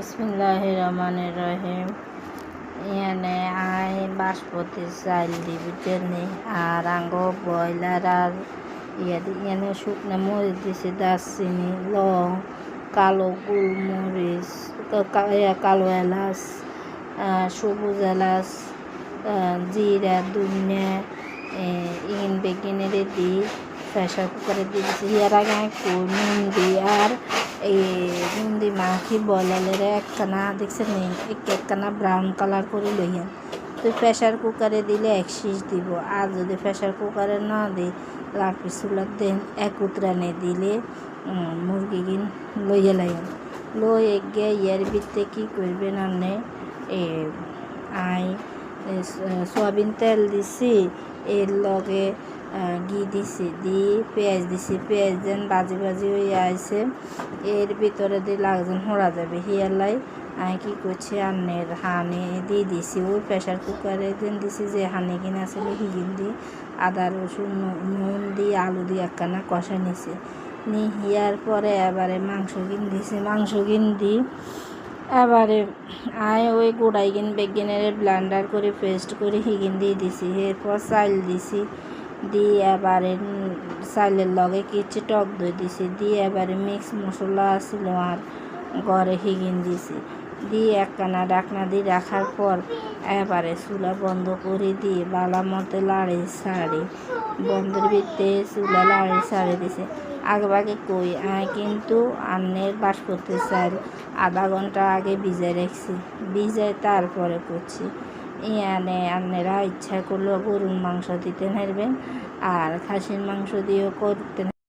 বিসমিল্লাহির রহমানির রহিম। ইয়ানে আই বাসমতি চাইল দিবি আর আঙ্গ ব্রয়লার আর ইয়ানে শুকনো মরিচ দিছি, দারচিনি, লং, কালো গোলমরিচ, কালো এলাচ, সবুজ এলাচ, জিরা, ধনিয়া ইন বেগিনেরে দি প্রেশার কুকারে দিয়ে দিছি। ইয়ার আগে নুন দিই আর নুন দি মাখি বয়লালের একখানা দেখছেন একখানা ব্রাউন কালার করে লইয়ান। তো প্রেশার কুকারে দিলে 1 সিজ দিব, আর যদি প্রেশার কুকারে না দিই লাকড়ি চুলার দেন এক উতরানে দিলে মুরগি কিন লইয়া লাইন লই গিয়ে ইয়ার ভিতরে কী করবেন আনে আই সয়াবিন তেল দিছি, এর লগে ঘি দিছি, দি পেঁয়াজ দিছি, পেঁয়াজ দেন বাজি বাজি হয়ে আইছে এর ভিতরে দিয়ে লাগজন হরা যাবে হিয়ালাই আমি কী করছি আন্নের হানি দিয়ে দিছি। ওই প্রেশার কুকারে দেন দিছি যে হানি কিনা ছিল হিগিন দিয়ে আদা রসুন নুন দিয়ে আলু দিয়ে একখানা কষা নিছি নি হিয়ার পরে এবারে মাংস কিন দিছি। মাংস কিন দিই এবারে আয় ওই গোড়াই কিন বেগিনের ব্লেন্ডার করে পেস্ট করে হিগিন দিয়ে দিছি। এরপর চাইল দিছি, দিয়ে এবারে চাইলের লগে কিছু টক দই দিছি, দিয়ে এবারে মিক্স মশলা ছিল আর ঘরে হিগিন দিছি, দিয়ে একখানা ডাকনা দিয়ে রাখার পর এবারে চুলা বন্ধ করে দিয়ে বালা মতো লাড়ি ছাড়ি বন্ধের ভিতরে চুলা লাড়ি ছাড়ি দিছে। আগেভাগে কই আয় কিন্তু আন্নের বাসমতি চাল আধা ঘন্টা আগে ভিজাই রাখছি, ভিজাই তারপরে করছি। ইয়ানে আন্নেরা ইচ্ছা করলেও গরুর মাংস দিতে পারবেন আর খাসির মাংস দিয়েও করতে